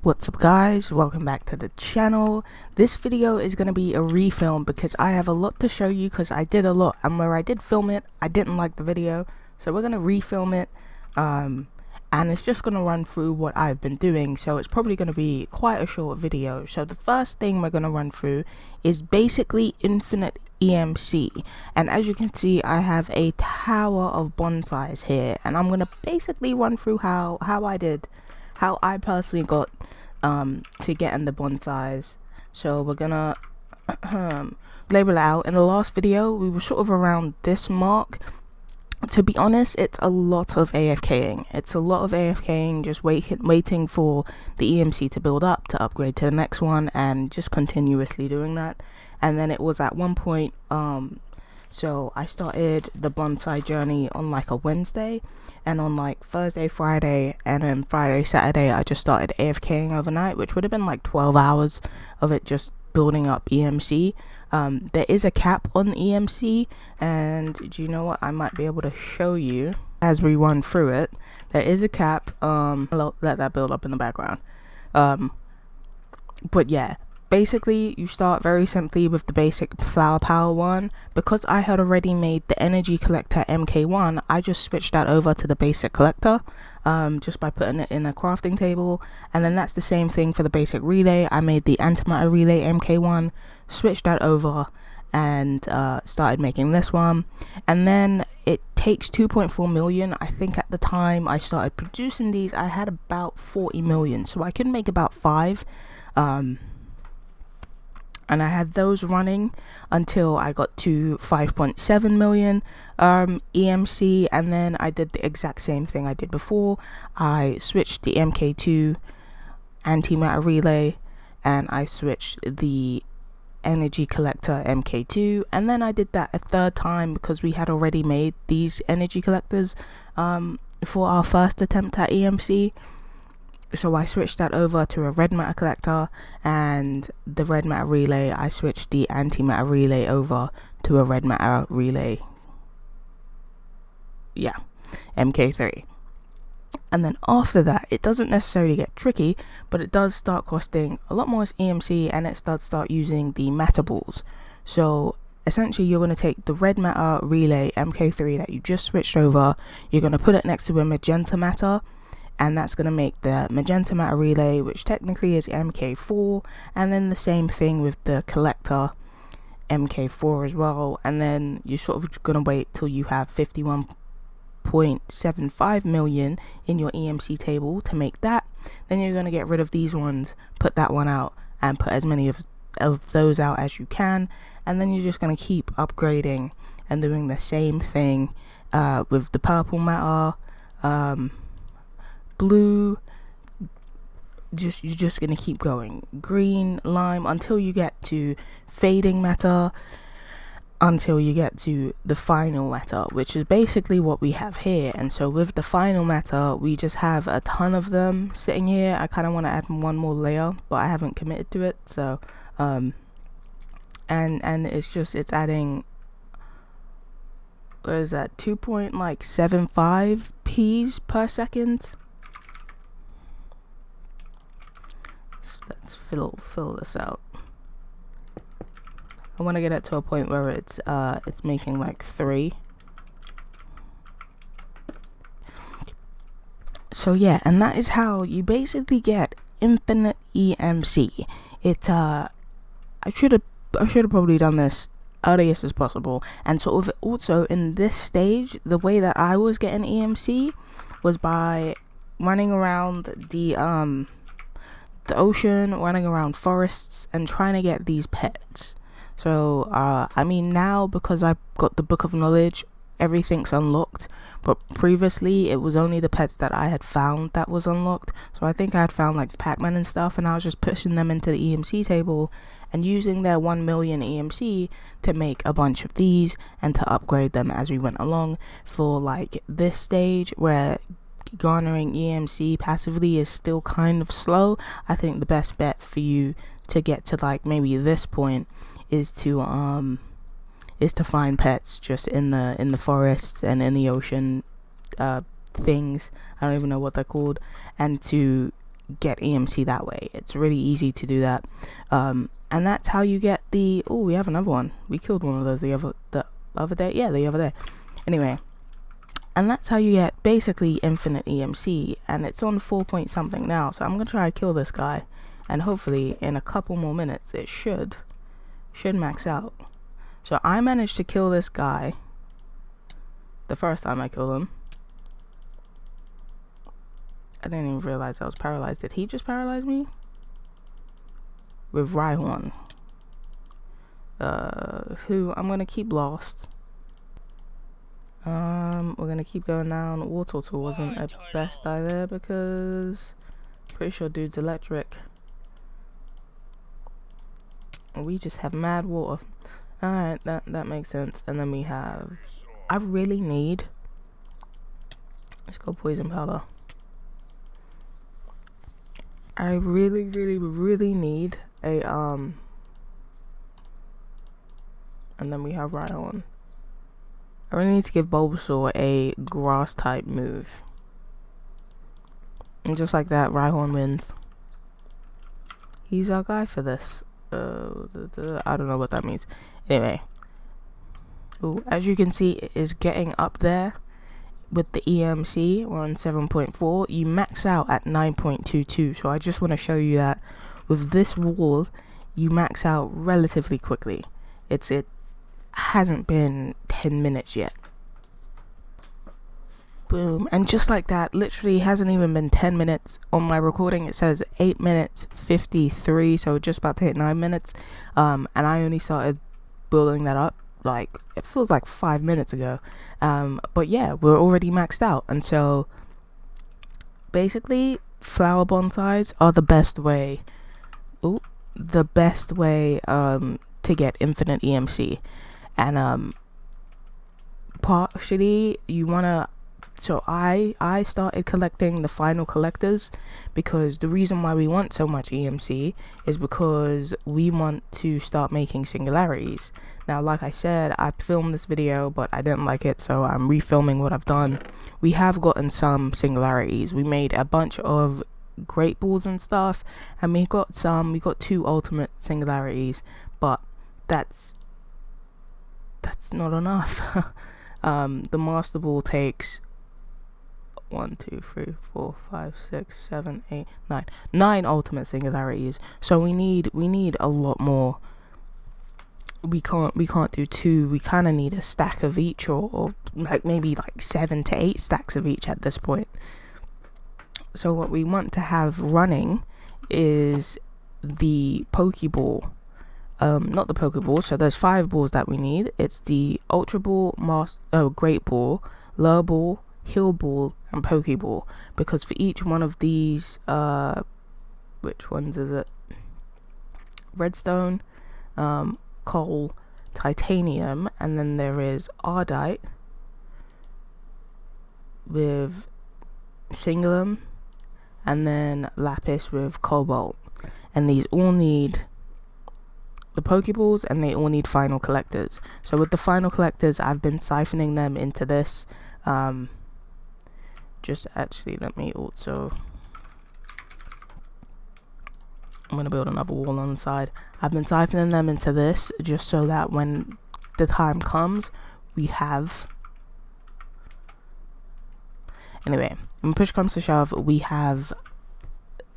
What's up guys, welcome back to the channel. This video is going to be a refilm because I have a lot to show you because I did a lot, and where I did film it I didn't like the video, so we're going to refilm it and it's just going to run through what I've been doing, so it's probably going to be quite a short video. So the first thing we're going to run through is basically infinite EMC, and as you can see I have a tower of bonsais here, and I'm going to basically run through how I personally got to get in the bonsais. So we're gonna label it out. In the last video we were sort of around this mark. To be honest, it's a lot of AFKing. Just waiting for the EMC to build up to upgrade to the next one, and just continuously doing that. And then it was at one point so I started the bonsai journey on like a Wednesday, and on like Thursday, Friday, and then Friday, Saturday I just started AFKing overnight, which would have been like 12 hours of it just building up EMC. There is a cap on EMC, and do you know what, I might be able to show you as we run through it. There is a cap. I'll let that build up in the background. But yeah, basically you start very simply with the basic flower power one. Because I had already made the energy collector MK1, I just switched that over to the basic collector just by putting it in a crafting table. And then that's the same thing for the basic relay. I made the antimatter relay MK1, switched that over, and started making this one. And then it takes 2.4 million. I think at the time I started producing these I had about 40 million, so I could make about 5. And I had those running until I got to 5.7 million EMC, and then I did the exact same thing I did before. I switched the MK2 antimatter relay, and I switched the energy collector MK2, and then I did that a third time because we had already made these energy collectors for our first attempt at EMC. So I switched that over to a red matter collector, and the red matter relay I switched the antimatter relay over to a red matter relay, yeah, MK3. And then after that it doesn't necessarily get tricky, but it does start costing a lot more EMC, and it does start using the matter balls. So essentially you're going to take the red matter relay MK3 that you just switched over, you're going to put it next to a magenta matter, and that's going to make the magenta matter relay, which technically is MK4, and then the same thing with the collector MK4 as well. And then you're sort of going to wait till you have 51.75 million in your EMC table to make that. Then you're going to get rid of these ones, put that one out, and put as many of those out as you can. And then you're just going to keep upgrading and doing the same thing with the purple matter, blue. You're just gonna keep going, green, lime, until you get to fading matter, until you get to the final matter, which is basically what we have here. And so with the final matter we just have a ton of them sitting here. I kind of want to add one more layer, but I haven't committed to it. So and it's adding, what is that, 2.75 P's per second. Let's fill this out. I want to get it to a point where it's making like 3. So yeah, and that is how you basically get infinite EMC. I should have probably done this earliest as possible. And sort of also in this stage, the way that I was getting EMC was by running around the ocean, running around forests, and trying to get these pets. So I mean, now because I've got the book of knowledge, everything's unlocked, but previously it was only the pets that I had found that was unlocked. So I think I had found like Pac-Man and stuff, and I was just pushing them into the EMC table and using their 1 million EMC to make a bunch of these and to upgrade them as we went along. For like this stage where garnering EMC passively is still kind of slow, I think the best bet for you to get to like maybe this point is to find pets just in the forests and in the ocean things, I don't even know what they're called, and to get EMC that way. It's really easy to do that. And that's how you get the, oh, we have another one. We killed one of those the other day. Yeah, the other day. Anyway, and that's how you get basically infinite EMC, and it's on 4 point something now. So I'm gonna try to kill this guy, and hopefully in a couple more minutes it should max out. So I managed to kill this guy the first time I killed him. I didn't even realize I was paralyzed. Did he just paralyze me? With Rhyhorn. Who I'm gonna keep lost. We're gonna keep going down. Water Tool wasn't a best either because pretty sure dude's electric. We just have mad water. Alright, that makes sense. And then we have, I really need, let's go poison powder. I really need a and then we have Rhyhorn. I really need to give Bulbasaur a grass type move. And just like that, Rhyhorn wins. He's our guy for this. I don't know what that means. Anyway. Ooh, as you can see, it is getting up there with the EMC. We're on 7.4. You max out at 9.22. So I just want to show you that with this wall, you max out relatively quickly. It hasn't been 10 minutes yet. Boom. And just like that, literally hasn't even been 10 minutes. On my recording it says 8 minutes 53, so just about to hit 9 minutes. And I only started building that up, like, it feels like 5 minutes ago. But yeah, we're already maxed out. And so basically flower bonsais are the best way to get infinite EMC. And partially you wanna, so I started collecting the final collectors because the reason why we want so much EMC is because we want to start making singularities. Now, like I said, I filmed this video but I didn't like it, so I'm refilming what I've done. We have gotten some singularities. We made a bunch of great balls and stuff, and we got 2 ultimate singularities, but that's not enough. The master ball takes 1, 2, 3, 4, 5, 6, 7, 8, 9 ultimate singularities. So we need a lot more. We can't do 2. We kind of need a stack of each, or like maybe like 7 to 8 stacks of each at this point. So what we want to have running is the Pokeball. Not the Pokeball. So there's 5 balls that we need. It's the Ultra Ball, Great Ball, Lure Ball, Heal Ball, and Pokeball. Because for each one of these, which ones is it? Redstone, Coal, Titanium, and then there is Ardite with Singulum, and then Lapis with Cobalt. And these all need the Pokeballs, and they all need final collectors. So with the final collectors, I've been siphoning them into this. Just actually, let me also, I'm gonna build another wall on the side. I've been siphoning them into this just so that when the time comes, we have, anyway, when push comes to shove, we have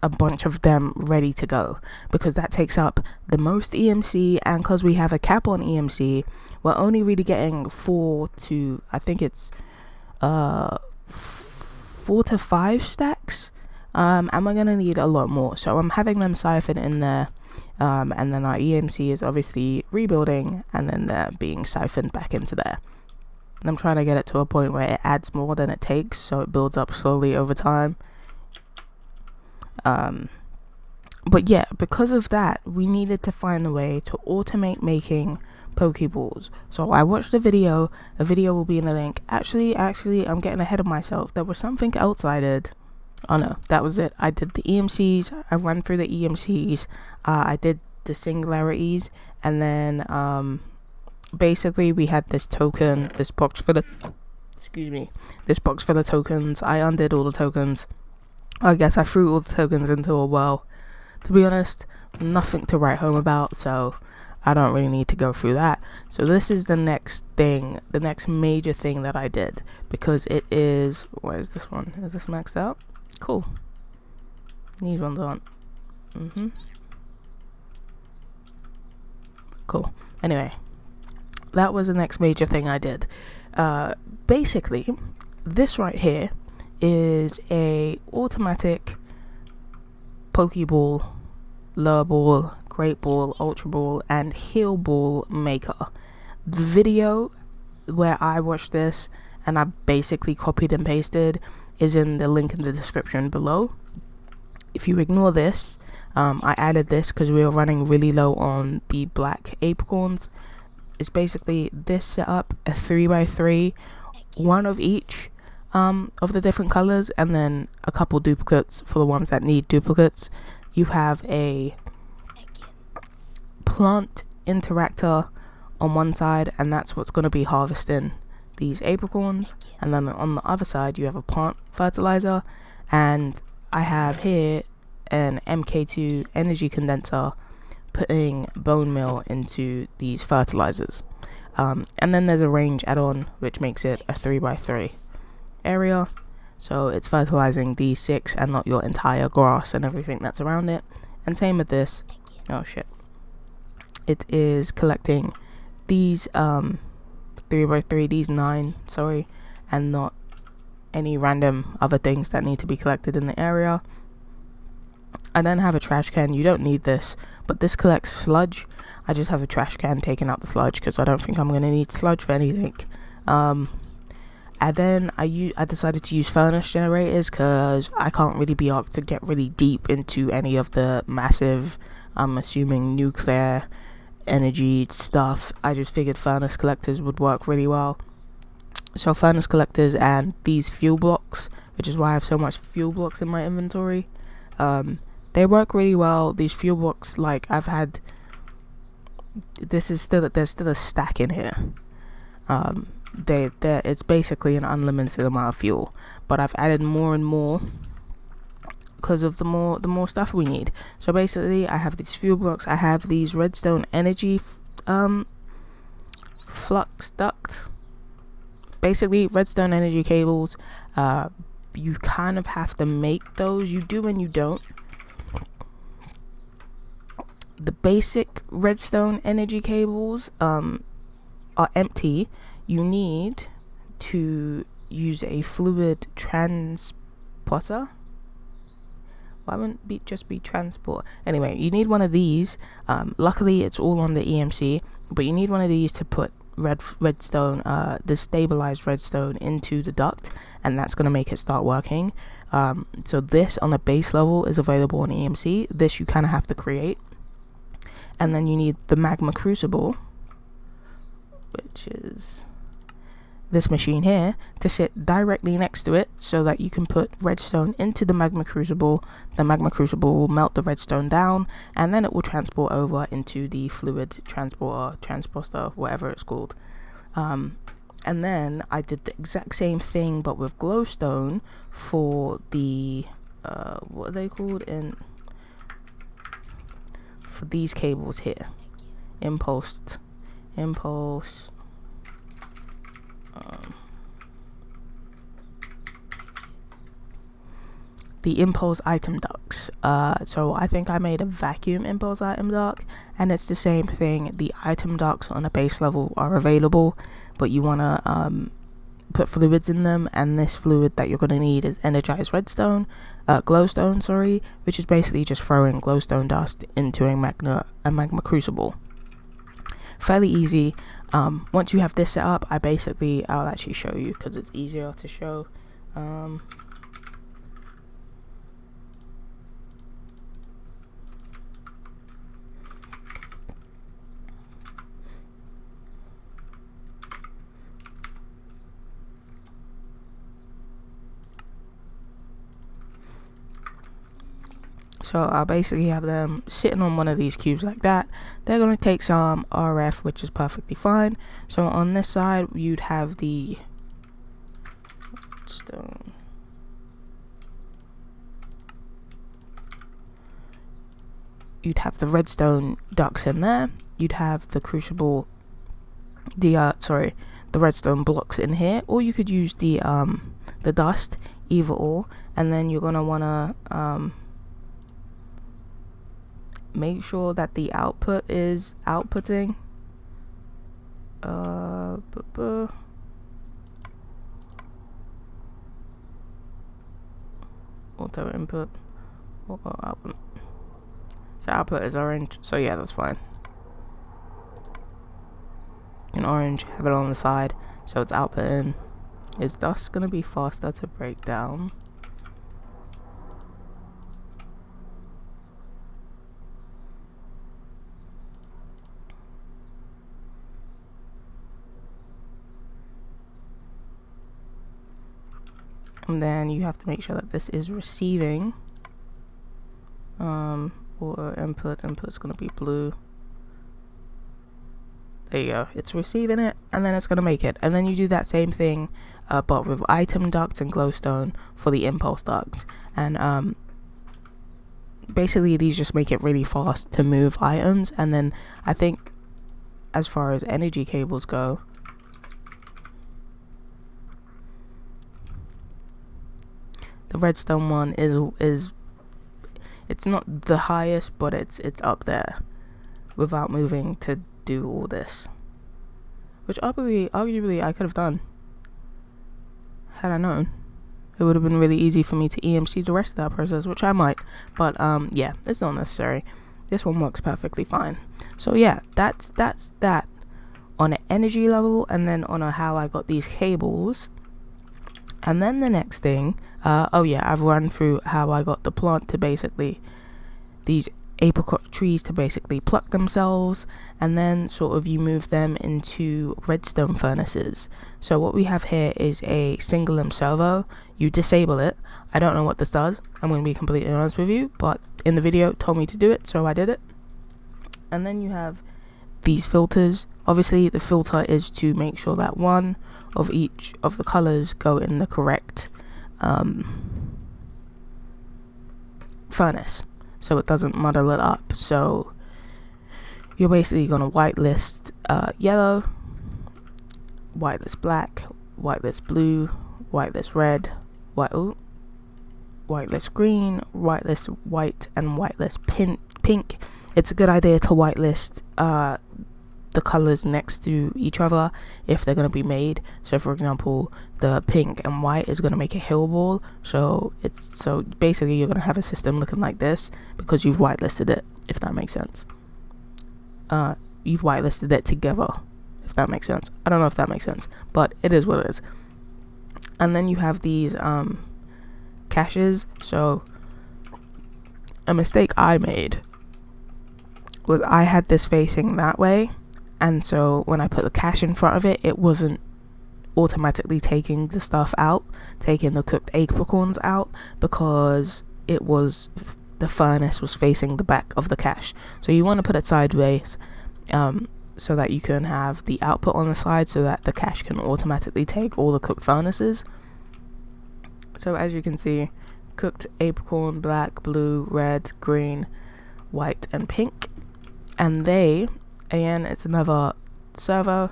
a bunch of them ready to go, because that takes up the most EMC, and because we have a cap on EMC, we're only really getting 4 to, I think it's 4 to 5 stacks, and we're gonna need a lot more. So I'm having them siphon in there, and then our EMC is obviously rebuilding, and then they're being siphoned back into there. And I'm trying to get it to a point where it adds more than it takes, so it builds up slowly over time. But yeah, because of that, we needed to find a way to automate making Pokeballs. So I watched a video will be in the link. Actually, I'm getting ahead of myself. There was something else I did. Oh no, that was it. I did the EMCs, I ran through the EMCs, I did the singularities, and then, basically we had this token, this box for the tokens. I undid all the tokens. I guess I threw all the tokens into a well. To be honest, nothing to write home about, so I don't really need to go through that. So this is the next thing, the next major thing that I did, because it is, where is this one? Is this maxed out? Cool. These ones aren't. Cool. Anyway, that was the next major thing I did. Basically, this right here is a automatic Pokeball, Lure Ball, Great Ball, Ultra Ball, and Heal Ball maker. The video where I watched this and I basically copied and pasted is in the link in the description below. If you ignore this, I added this because we were running really low on the black apricorns. It's basically this setup, a 3x3, one of each of the different colors, and then a couple duplicates for the ones that need duplicates. You have a plant interactor on one side, and that's what's going to be harvesting these apricorns, and then on the other side you have a plant fertilizer, and I have here an MK2 energy condenser putting bone meal into these fertilizers, and then there's a range add-on which makes it a 3x3 area, so it's fertilizing these 6 and not your entire grass and everything that's around it. And same with this, oh shit, it is collecting these 3x3, these 9, sorry, and not any random other things that need to be collected in the area. I then have a trash can. You don't need this, but this collects sludge. I just have a trash can taking out the sludge because I don't think I'm going to need sludge for anything. And then I decided to use furnace generators because I can't really be asked to get really deep into any of the massive, I'm assuming, nuclear energy stuff. I just figured furnace collectors would work really well. So furnace collectors and these fuel blocks, which is why I have so much fuel blocks in my inventory, they work really well. These fuel blocks, like I've had, there's still a stack in here. It's basically an unlimited amount of fuel, but I've added more and more because of the more stuff we need. So basically I have these fuel blocks, I have these redstone energy flux duct, basically redstone energy cables. You kind of have to make those, you do and you don't. The basic redstone energy cables are empty. You need to use a fluid transporter. Why wouldn't it just be transport? Anyway, you need one of these. Luckily it's all on the EMC, but you need one of these to put redstone, the stabilized redstone into the duct, and that's going to make it start working. So this on the base level is available on EMC. This you kind of have to create. And then you need the magma crucible, which is this machine here, to sit directly next to it so that you can put redstone into the magma crucible. The magma crucible will melt the redstone down, and then it will transport over into the fluid transporter, whatever it's called. And then I did the exact same thing but with glowstone for the what are they called for these cables here, impulse the impulse item ducts. So I think I made a vacuum impulse item duct, and it's the same thing. The item ducts on a base level are available, but you want to put fluids in them, and this fluid that you're going to need is energized redstone, glowstone, sorry, which is basically just throwing glowstone dust into a magma crucible. Fairly easy. Once you have this set up, I'll actually show you because it's easier to show. So I'll basically have them sitting on one of these cubes like that. They're going to take some RF, which is perfectly fine. So on this side, you'd have the stone. you'd have the redstone ducts in there, you'd have the crucible, the redstone blocks in here, or you could use the dust, either or. And then you're gonna wanna make sure that the output is outputting. Auto input. Output. So output is orange. So yeah, that's fine. In orange, have it on the side, so it's output in. Is dust gonna be faster to break down? And then you have to make sure that this is receiving. Or input's gonna be blue. There you go, it's receiving it, and then it's gonna make it. And then you do that same thing, but with item ducts and glowstone for the impulse ducts. And basically these just make it really fast to move items. And then I think as far as energy cables go, the redstone one is it's not the highest, but it's up there without moving to do all this, which arguably I could have done had I known. It would have been really easy for me to EMC the rest of that process, which I might, but yeah, it's not necessary. This one works perfectly fine. So yeah, that's that on an energy level. And then on a how I got these cables. And then the next thing, oh yeah, I've run through how I got the plant to basically, these apricot trees to basically pluck themselves, and then sort of you move them into redstone furnaces. So what we have here is a single limb servo. You disable it. I don't know what this does, I'm going to be completely honest with you, but in the video it told me to do it, so I did it. And then you have these filters. Obviously the filter is to make sure that one of each of the colors go in the correct furnace, so it doesn't muddle it up. So you're basically going to whitelist yellow, whitelist black, whitelist blue, whitelist red, whitelist green, whitelist white, and whitelist pink. It's a good idea to whitelist the colors next to each other if they're going to be made. So for example, the pink and white is going to make a hill wall, so basically you're going to have a system looking like this because you've whitelisted it, if that makes sense. You've whitelisted it together, if that makes sense. I don't know if that makes sense, but it is what it is. And then you have these caches. So a mistake I made was I had this facing that way, and so when I put the cache in front of it, it wasn't automatically taking the stuff out, taking the cooked apricorns out, because it was, the furnace was facing the back of the cache. So you want to put it sideways, so that you can have the output on the side, so that the cache can automatically take all the cooked furnaces. So as you can see, cooked apricorn, black, blue, red, green, white, and pink. And they, again, it's another servo,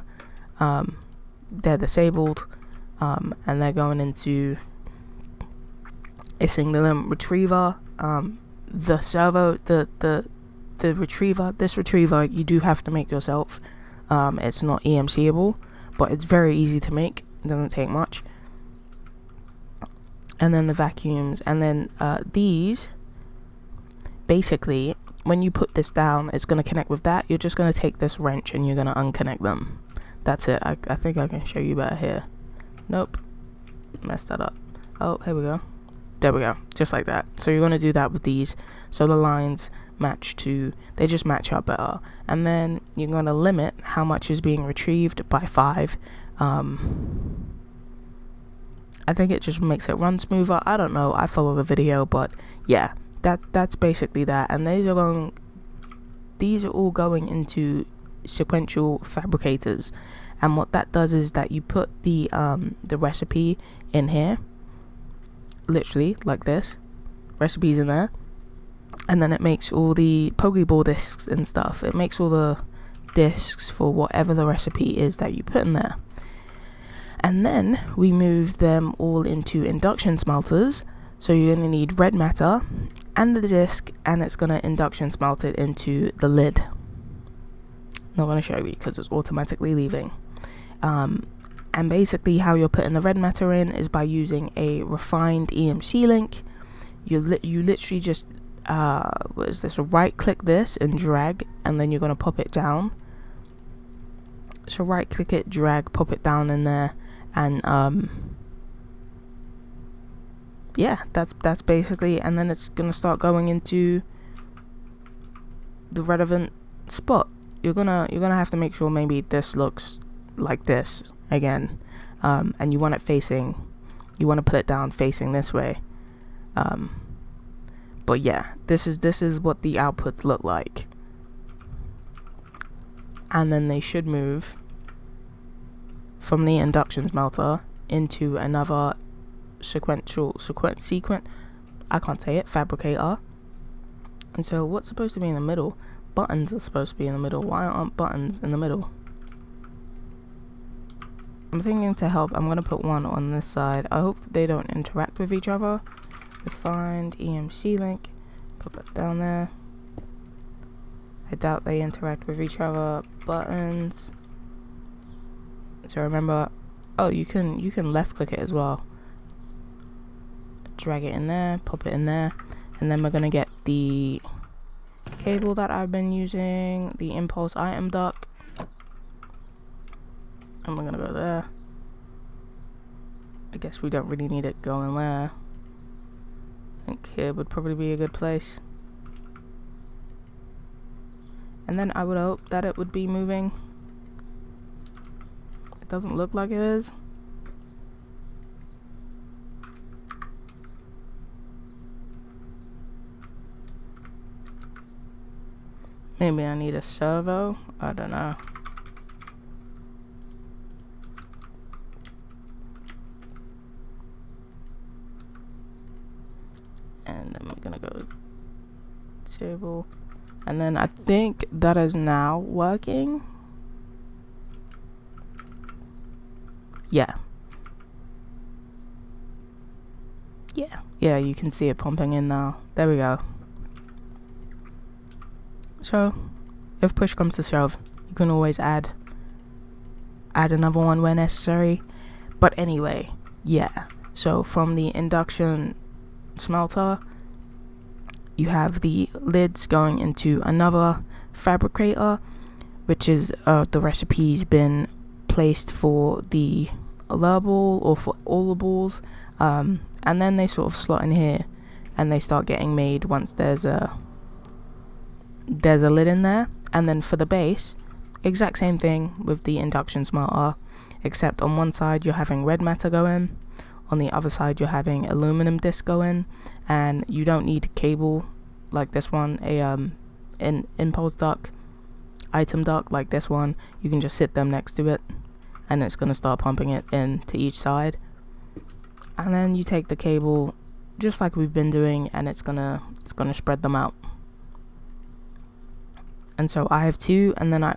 they're disabled, and they're going into a single limb retriever. The servo, the retriever, this retriever you do have to make yourself. It's not EMCable, but it's very easy to make, it doesn't take much. And then the vacuums, and then these, basically when you put this down, it's going to connect with that. You're just going to take this wrench and you're going to unconnect them. That's it. I think I can show you better here. Nope, messed that up. Oh, here we go. There we go, just like that. So you're going to do that with these, so the lines match to, they just match up better. And then you're going to limit how much is being retrieved by 5. I think it just makes it run smoother. I don't know, I follow the video, but yeah, that's basically that. And these are all going into sequential fabricators, and what that does is that you put the recipe in here, literally like this, recipes in there, and then it makes all the Pokeball discs and stuff. It makes all the discs for whatever the recipe is that you put in there. And then we move them all into induction smelters. So you're going to need red matter and the disc, and it's going to induction smelt it into the lid. Not going to show you because it's automatically leaving. And basically how you're putting the red matter in is by using a refined EMC link. You literally just what is this? Right click this and drag, and then you're going to pop it down. So right click it, drag, pop it down in there, and yeah, that's basically, and then it's gonna start going into the relevant spot. You're gonna have to make sure maybe this looks like this again, and you want it facing, you want to put it down facing this way. But yeah, this is what the outputs look like, and then they should move from the induction smelter into another I can't say it, fabricator. And so what's supposed to be in the middle? Buttons are supposed to be in the middle. Why aren't buttons in the middle? I'm thinking to help, I'm gonna put one on this side. I hope they don't interact with each other. Refined EMC link, put that down there. I doubt they interact with each other. Buttons. So remember, oh, you can left click it as well. Drag it in there, pop it in there, and then we're gonna get the cable that I've been using, the impulse item duct, and we're gonna go there. I guess we don't really need it going there. I think here would probably be a good place. And then I would hope that it would be moving. It doesn't look like it is. Maybe I need a servo. I don't know. And then we're gonna go table. And then I think that is now working. Yeah. Yeah, you can see it pumping in now. There we go. So, if push comes to shove, you can always add another one where necessary. But anyway, yeah. So from the induction smelter, you have the lids going into another fabricator, which is the recipe's been placed for the lure ball or for all the balls, and then they sort of slot in here, and they start getting made once there's a lid in there. And then for the base, exact same thing with the induction smelter, except on one side you're having red matter go in, on the other side you're having aluminum disc go in, and you don't need cable like this one, an impulse duct, item duct like this one. You can just sit them next to it, and it's gonna start pumping it in to each side. And then you take the cable, just like we've been doing, and it's gonna spread them out. And so I have two, and then I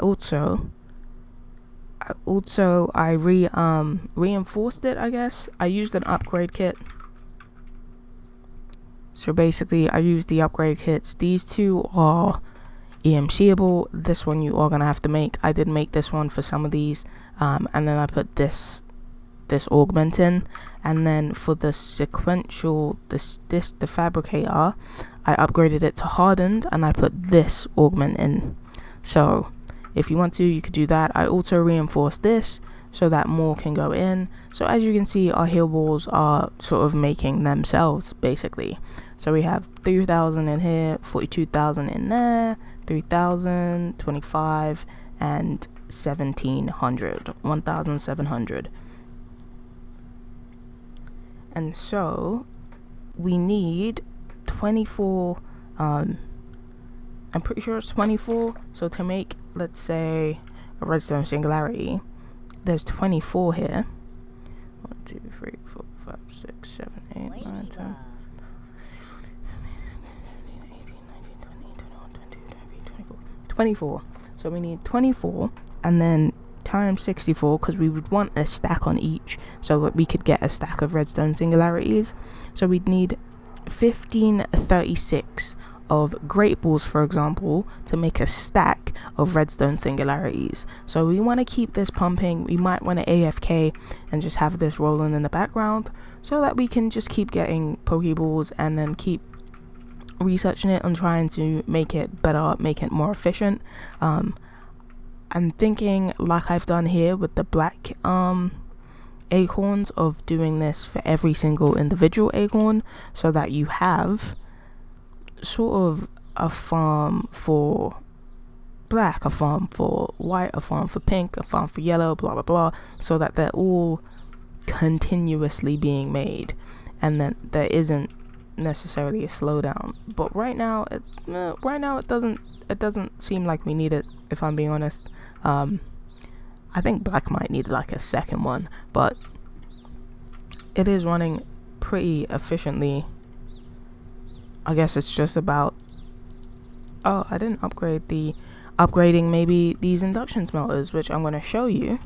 reinforced it, I guess. I used an upgrade kit. So basically I used the upgrade kits. These two are EMCable. This one you are gonna have to make. I did make this one for some of these, and then I put this augment in. And then for the sequential, the fabricator, I upgraded it to hardened, and I put this augment in. So if you want to, you could do that. I also reinforced this so that more can go in. So as you can see, our heal balls are sort of making themselves basically. So we have 3,000 in here, 42,000 in there, 3,000, 25, and 1,700, 1,700. And so we need 24, I'm pretty sure it's 24. So to make, let's say, a redstone singularity, there's 24 here. 1, 2, 3, 4, 5, 6, 7, 8, 9, 10, 18, 19, 24. So we need 24 and then times 64, because we would want a stack on each so that we could get a stack of redstone singularities. So we'd need 1536 of great balls, for example, to make a stack of redstone singularities. So we want to keep this pumping. We might want to AFK and just have this rolling in the background so that we can just keep getting Pokeballs and then keep researching it and trying to make it better, make it more efficient. I'm thinking, like I've done here with the black acorns, of doing this for every single individual acorn, so that you have sort of a farm for black, a farm for white, a farm for pink, a farm for yellow, blah blah blah, so that they're all continuously being made, and then there isn't necessarily a slowdown. But right now it doesn't seem like we need it, if I'm being honest. I think black might need like a second one, but it is running pretty efficiently. I guess it's just about, oh, I didn't upgrading maybe these induction smelters, which I'm going to show you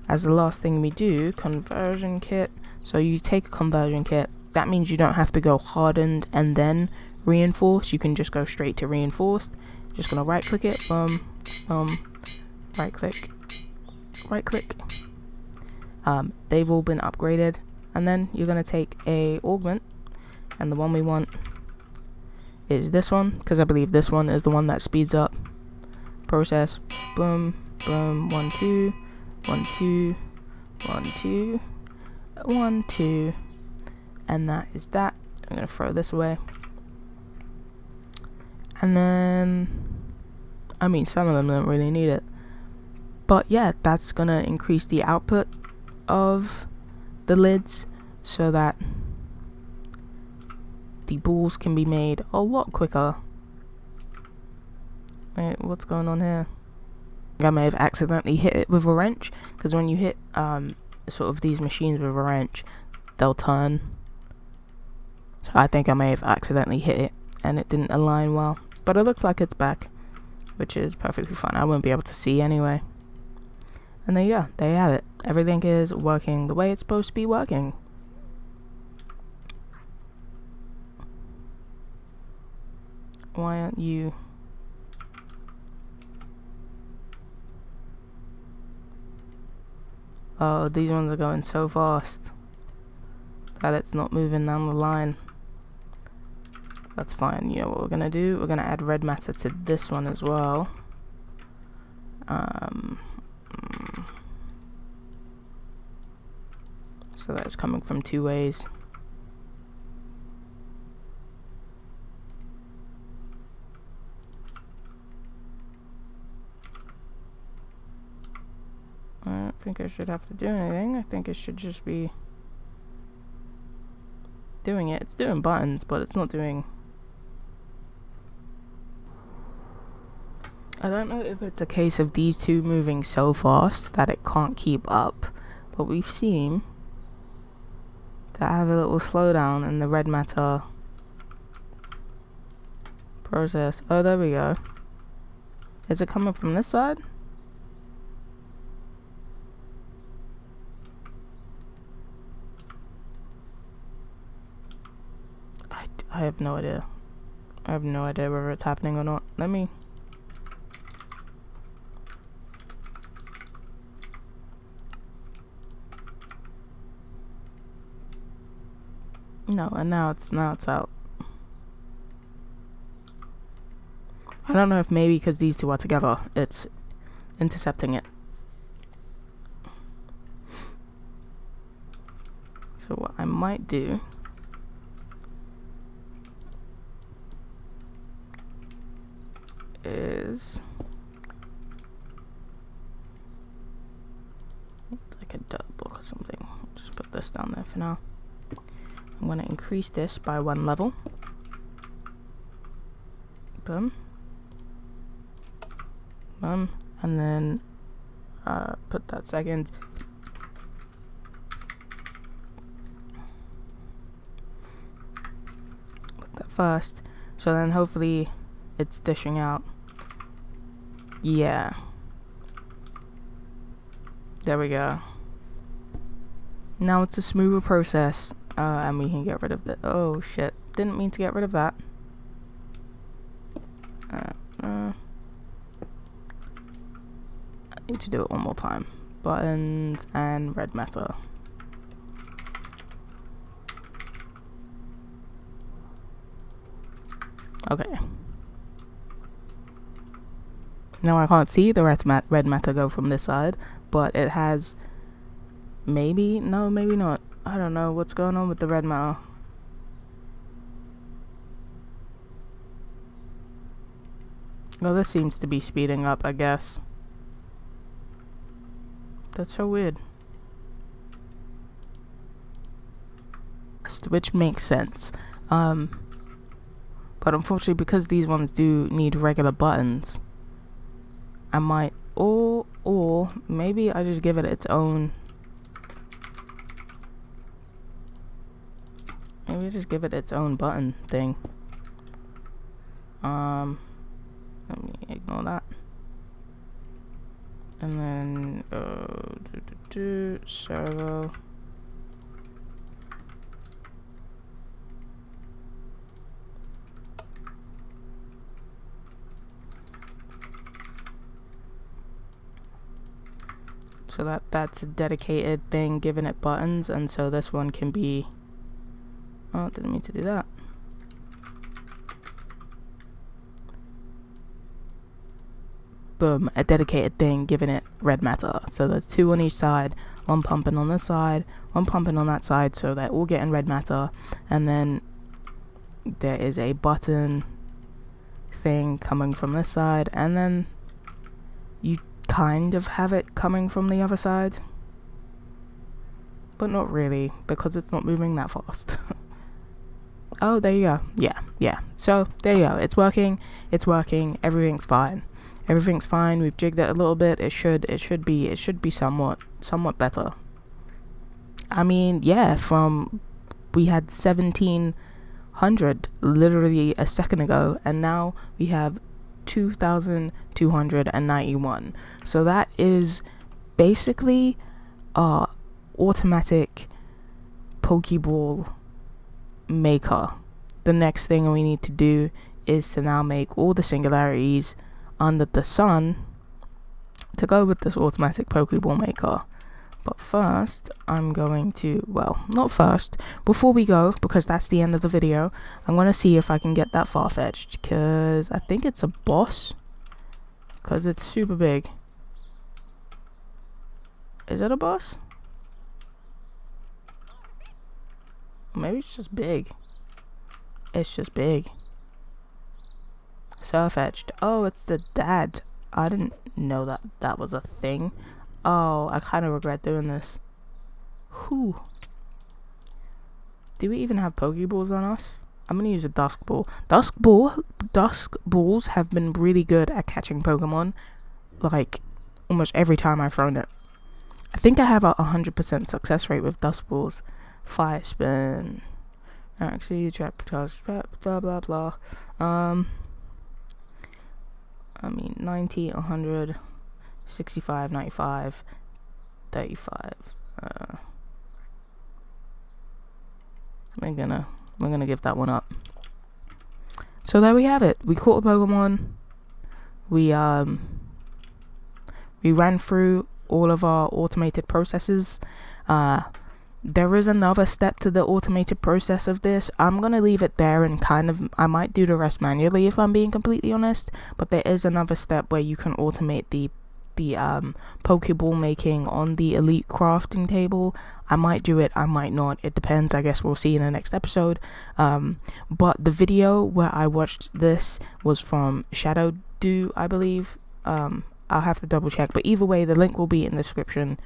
as the last thing we do. Conversion kit. So you take a conversion kit. That means you don't have to go hardened and then reinforced. You can just go straight to reinforced. Just gonna right click it, right click. They've all been upgraded, and then you're gonna take a augment, and the one we want is this one, because I believe this one is the one that speeds up process. Boom, boom, 1 2 1 2 1 2 1 2, and that is that. I'm gonna throw this away, and then, I mean, some of them don't really need it, but yeah, that's gonna increase the output of the lids so that the balls can be made a lot quicker. Wait, what's going on here? I may have accidentally hit it with a wrench, because when you hit sort of these machines with a wrench, they'll turn. So I think I may have accidentally hit it and it didn't align well, but it looks like it's back, which is perfectly fine. I won't be able to see anyway. And there you go, there you have it. Everything is working the way it's supposed to be working. Why aren't you? Oh, these ones are going so fast that it's not moving down the line. That's fine. You know what we're gonna do? We're gonna add red matter to this one as well. So that's coming from two ways. I don't think I should have to do anything. I think it should just be doing it. It's doing buttons, but it's not doing... I don't know if it's a case of these two moving so fast that it can't keep up, but we seem to have a little slowdown in the red matter process. Oh, there we go. Is it coming from this side? I have no idea. I have no idea whether it's happening or not. Let me... No, and now it's out. I don't know if maybe because these two are together, it's intercepting it. So what I might do is like a dirt block or something. Just put this down there for now. I'm going to increase this by 1 level. Boom. Boom. And then put that second. Put that first. So then hopefully it's dishing out Yeah. There we go. Now it's a smoother process, and we can get rid of the. Oh shit! Didn't mean to get rid of that. I need to do it one more time. Buttons and red matter. Okay. Now I can't see the red matter go from this side, but it has. Maybe? No, maybe not. I don't know what's going on with the red matter. Well, this seems to be speeding up, I guess. That's so weird. Which makes sense. But unfortunately, because these ones do need regular buttons, I might, or maybe I just give it its own. Maybe just give it its own button thing. Let me ignore that. And then servo. So that's a dedicated thing, giving it buttons, and so this one can be. Oh, didn't mean to do that. Boom, a dedicated thing giving it red matter. So there's 2 on each side, one pumping on this side, one pumping on that side, so they're all getting red matter. And then there is a button thing coming from this side, and then you kind of have it coming from the other side, but not really, because it's not moving that fast. Oh, there you go. Yeah. So there you go. It's working. Everything's fine. We've jigged it a little bit. It should be somewhat better. I mean, yeah, we had 1700 literally a second ago, and now we have 2291. So that is basically automatic Pokeball maker. The next thing we need to do is to now make all the singularities under the sun to go with this automatic Pokeball maker. But first, I'm going to, well, not first, before we go, because that's the end of the video, I'm going to see if I can get that far-fetched, because I think it's a boss, because it's super big. Is it a boss? Maybe it's just big. It's just big. Surfetched. Oh, it's the dad. I didn't know that was a thing. Oh, I kind of regret doing this. Whew. Do we even have Pokeballs on us? I'm gonna use a Dusk Ball. Dusk Balls have been really good at catching Pokemon. Like, almost every time I've thrown it. I think I have a 100% success rate with Dusk Balls. Fire Spin. Actually, trap, blah, blah, blah. I mean, 90, 100, 65, 95, 35. We're gonna give that one up. So there we have it. We caught a Pokemon. We ran through all of our automated processes. There is another step to the automated process of this. I'm going to leave it there and I might do the rest manually if I'm being completely honest. But there is another step where you can automate the Pokeball making on the Elite crafting table. I might do it, I might not. It depends. I guess we'll see in the next episode. But the video where I watched this was from Shadow Do, I believe. I'll have to double check. But either way, the link will be in the description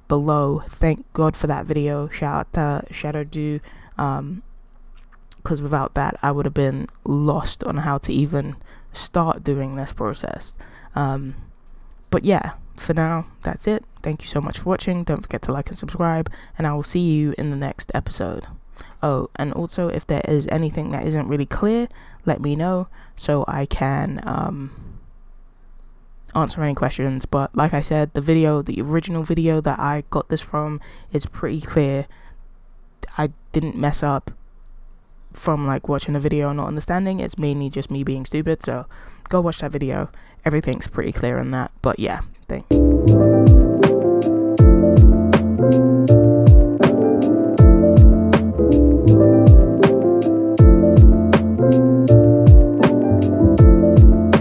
below. Thank God for that video. Shout out to Shadow Do, because without that I would have been lost on how to even start doing this process. But yeah, for now that's it. Thank you so much for watching. Don't forget to like and subscribe, and I will see you in the next episode. Oh, and also if there is anything that isn't really clear, let me know so I can answer any questions. But like I said, the original video that I got this from is pretty clear. I didn't mess up from like watching the video and not understanding. It's mainly just me being stupid, so go watch that video. Everything's pretty clear on that. But yeah, thanks.